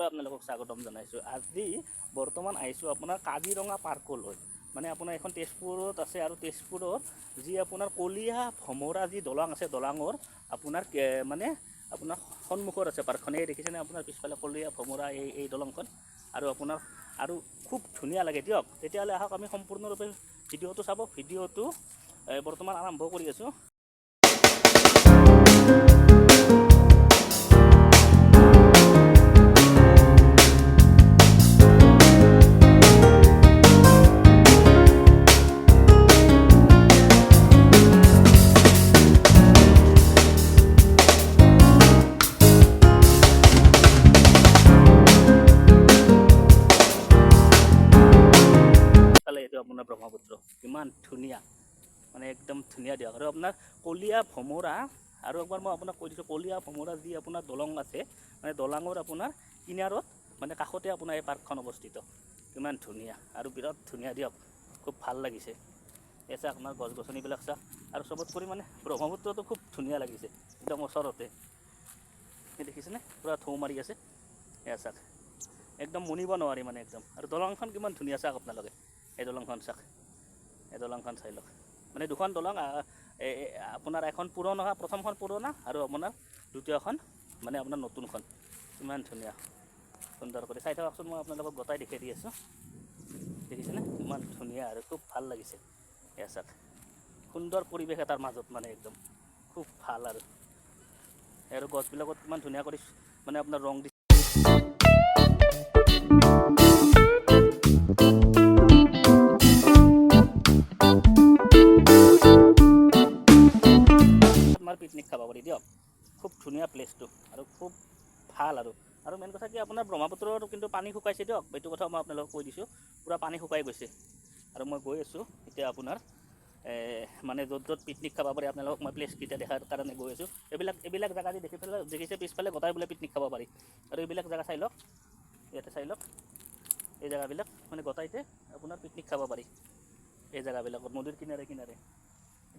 আপোনালোকক স্বাগতম জনাইছোঁ। আজি বৰ্তমান আহিছোঁ আপোনাৰ কাজিৰঙা পাৰ্কলৈ। মানে আপোনাৰ এখন তেজপুৰত আছে আৰু তেজপুৰত যি আপোনাৰ কলীয়া ভমৰা যি দলং আছে, দলঙৰ আপোনাৰ মানে আপোনাৰ সন্মুখত আছে পাৰ্কখন। এই দেখিছেনে আপোনাৰ পিছফালে কলীয়া ভমৰা এই দলংখন, আৰু আপোনাৰ আৰু খুব ধুনীয়া লাগে দিয়ক। তেতিয়াহ'লে আহক আমি সম্পূৰ্ণৰূপে ভিডিঅ'টো চাব। ভিডিঅ'টো বৰ্তমান আৰম্ভ কৰি আছোঁ। আপোনাৰ ব্ৰহ্মপুত্ৰ কিমান ধুনীয়া, মানে একদম ধুনীয়া দিয়ক। আৰু আপোনাৰ কলীয়া ভমৰা, আৰু একবাৰ মই আপোনাক কৈ দিছোঁ, কলীয়া ভমৰা যি আপোনাৰ দলং আছে, মানে দলঙৰ আপোনাৰ কিনাৰত মানে কাষতে আপোনাৰ এই পাৰ্কখন অৱস্থিত। কিমান ধুনীয়া আৰু বিৰাট ধুনীয়া দিয়ক, খুব ভাল লাগিছে। এই চাওক আপোনাৰ গছ গছনিবিলাক চাওক, আৰু চবত কৰি মানে ব্ৰহ্মপুত্ৰটো খুব ধুনীয়া লাগিছে, একদম ওচৰতে। এই দেখিছেনে পূৰা ঢৌ মাৰি আছে, এয়া চাওক একদম মনিব নোৱাৰি মানে একদম। আৰু দলংখন কিমান ধুনীয়া চাওক আপোনালোকে, এই দলংখন চাওক, এই দলংখন চাই লওক। মানে দুখন দলং, আপোনাৰ এখন পুৰণা, প্ৰথমখন পুৰণা আৰু আপোনাৰ দ্বিতীয়খন মানে আপোনাৰ নতুনখন। ইমান ধুনীয়া সুন্দৰ কৰি চাই থাককচোন, মই আপোনালোকক গোটাই দেখাই দি আছোঁ। দেখিছেনে ইমান ধুনীয়া আৰু খুব ভাল লাগিছে। এয়া চাওক সুন্দৰ পৰিৱেশ এটাৰ মাজত, মানে একদম খুব ভাল। আৰু গছবিলাকত কিমান ধুনীয়া কৰি মানে আপোনাৰ ৰং দিছে। পিকনিক খাব পাৰি দিয়ক, খুব ধুনীয়া প্লেচটো আৰু খুব ভাল। আৰু মেইন কথা কি আপোনাৰ ব্ৰহ্মপুত্ৰৰ কিন্তু পানী শুকাইছে দিয়ক, এইটো কথা মই আপোনালোকক কৈ দিছোঁ। পূৰা পানী শুকাই গৈছে। আৰু মই গৈ আছোঁ এতিয়া আপোনাৰ মানে য'ত পিকনিক খাব পাৰি আপোনালোকক মই প্লেচকেইটা দেখাৰ কাৰণে গৈ আছোঁ। এইবিলাক জেগা দি দেখিছে পিছফালে গোটাই বোলে পিকনিক খাব পাৰি। আৰু এইবিলাক জেগা চাই লওক, ইয়াতে চাই লওক, এই জেগাবিলাক মানে গোটাইতে আপোনাৰ পিকনিক খাব পাৰি। এই জেগাবিলাকত নদীৰ কিনাৰে কিনাৰে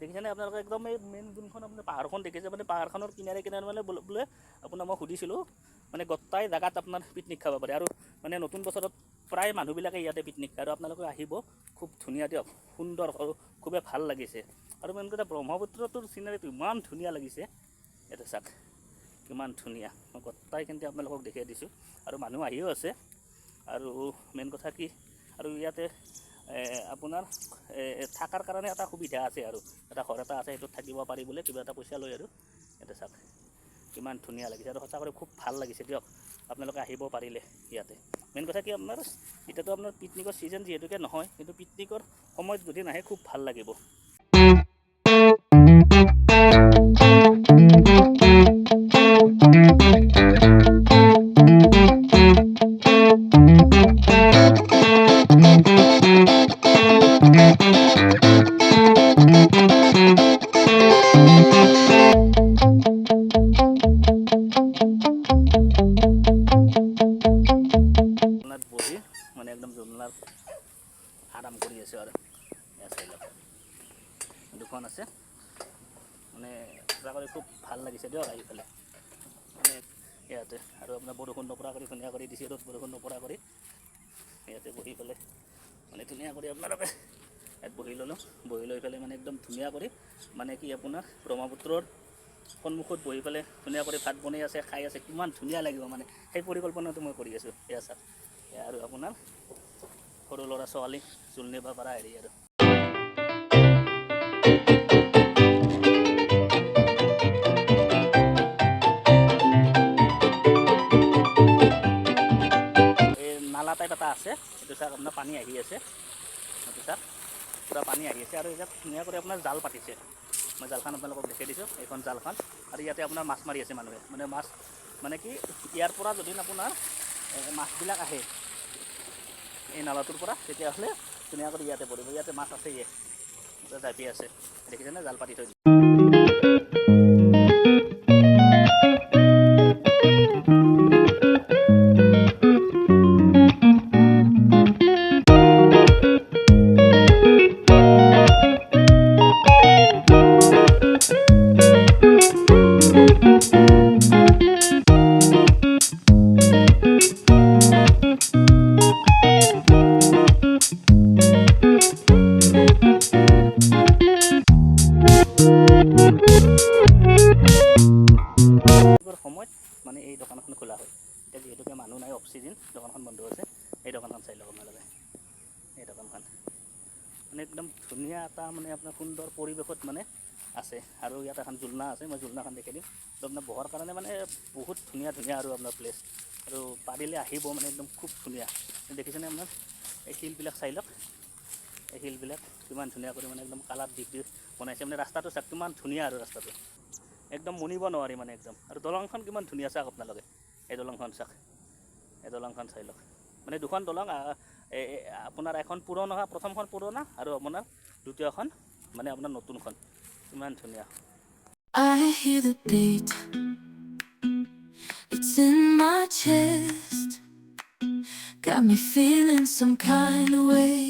দেখিছেনে আপোনালোকে, একদম এই মেইন যোনখন আপোনাৰ পাহাৰখন দেখিছে, মানে পাহাৰখনৰ কিনাৰে কিনাৰে মানে বোলে আপোনাক মই সুধিছিলোঁ, মানে গোটাই জেগাত আপোনাৰ পিকনিক খাব পাৰে। আৰু মানে নতুন বছৰত প্ৰায় মানুহবিলাকে ইয়াতে পিকনিক খায়, আৰু আপোনালোকে আহিব, খুব ধুনীয়া দিয়ক, সুন্দৰ আৰু খুবেই ভাল লাগিছে। আৰু মেইন কথা ব্ৰহ্মপুত্ৰটোৰ চিনাৰীটো ইমান ধুনীয়া লাগিছে, এইটো চাওক কিমান ধুনীয়া। মই গোটাই কিন্তু আপোনালোকক দেখাই দিছোঁ, আৰু মানুহ আহিও আছে। আৰু মেইন কথা কি, আৰু ইয়াতে আপোনাৰ থকাৰ কাৰণে এটা সুবিধা আছে, আৰু এটা ঘৰ এটা আছে, সেইটোত থাকিব পাৰি বোলে, কিবা এটা পইচা লয়। আৰু ইয়াতে চাওক কিমান ধুনীয়া লাগিছে, আৰু সঁচাকৈ খুব ভাল লাগিছে দিয়ক। আপোনালোকে আহিব পাৰিলে ইয়াতে। মেইন কথা কি আপোনাৰ এতিয়াতো আপোনাৰ পিকনিকৰ ছিজন যিহেতুকে নহয়, কিন্তু পিকনিকৰ সময়ত যদি নাহে খুব ভাল লাগিব। বহি মানে একদম জুলনাত আৰাম কৰি আছোঁ। আৰু চাই লওক দুখন আছে, মানে পূৰা কৰি খুব ভাল লাগিছে দিয়ক আহি পেলাই মানে ইয়াতে। আৰু আপোনাৰ বৰষুণ নপৰা কৰি ধুনীয়া কৰি দিছে, ৰ'দ বৰষুণ নপৰা কৰি ইয়াতে বহি পেলাই মানে ধুনীয়া কৰি আপোনালোকে ইয়াত বহি ল'লোঁ। বহি লৈ পেলাই মানে একদম ধুনীয়া কৰি মানে কি আপোনাৰ ব্ৰহ্মপুত্ৰৰ সন্মুখত বহি পেলাই ধুনীয়া কৰি ভাত বনাই আছে, খাই আছে, কিমান ধুনীয়া লাগিব মানে সেই পৰিকল্পনাটো মই কৰি আছোঁ। এয়া চাওক, আৰু আপোনাৰ সৰু ল'ৰা ছোৱালী জোল নিব পৰা হেৰি। আৰু এই নালা টাইপ এটা আছে, এইটো চাওক আপোনাৰ পানী আহি আছে, এইটো চাওক পূৰা পানী আহি আছে। আৰু ইয়াত ধুনীয়া কৰি আপোনাৰ জাল পাতিছে, মই জালখন আপোনালোকক দেখাই দিছোঁ, এইখন জালখন। আৰু ইয়াতে আপোনাৰ মাছ মাৰি আছে মানুহে, মানে মাছ মানে কি ইয়াৰ পৰা যদি আপোনাৰ মাছবিলাক আহে এই নালাটোৰ পৰা, তেতিয়াহ'লে ধুনীয়া কৰি ইয়াতে পৰিব। ইয়াতে মাছ আছে, জাপি আছে, দেখিছেনে জাল পাতি থৈ দিছে। এতিয়া যিহেতুকে মানুহ নাই, অফ চিজন, দোকানখন বন্ধ আছে। এই দোকানখন চাই লওক আপোনালোকে, এই দোকানখন মানে একদম ধুনীয়া এটা মানে আপোনাৰ সুন্দৰ পৰিৱেশত মানে আছে। আৰু ইয়াত এখন জুলনা আছে, মই জুলনাখন দেখাই দিম। তো আপোনাৰ বহাৰ কাৰণে মানে বহুত ধুনীয়া ধুনীয়া আৰু আপোনাৰ প্লেচ, আৰু পাৰিলে আহিব মানে একদম খুব ধুনীয়া। দেখিছেনে আপোনাৰ এই শিলবিলাক চাই লওক, এই শিলবিলাক কিমান ধুনীয়া কৰি মানে একদম কালাৰ দি বনাইছে। মানে ৰাস্তাটো চাওক কিমান ধুনীয়া, আৰু ৰাস্তাটো একদম মুনিব নোৱাৰি মানে একদম। আৰু দলংখন কিমান ধুনীয়া চাওক আপোনালোকে, এই দলংখন চাওক, এই দলংখন চাই লওক। মানে দুখন দলং, আপোনাৰ এখন পুৰণা, প্ৰথমখন পুৰণা, আৰু আপোনাৰ দ্বিতীয়খন মানে আপোনাৰ নতুনখন, কিমান ধুনীয়া। I hear the beat, it's in my chest, got me feeling some kind of way.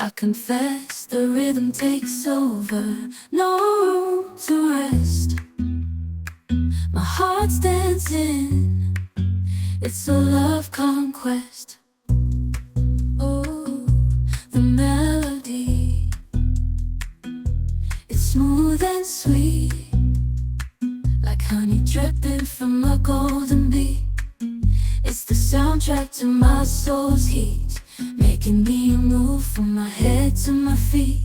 I confess the rhythm takes over, no room to rest. My heart's dancing, it's a love conquest. Oh, the melody, it's smooth and sweet, like honey dripping from a golden bee. It's the soundtrack to my soul's heat, making me move from my head to my feet.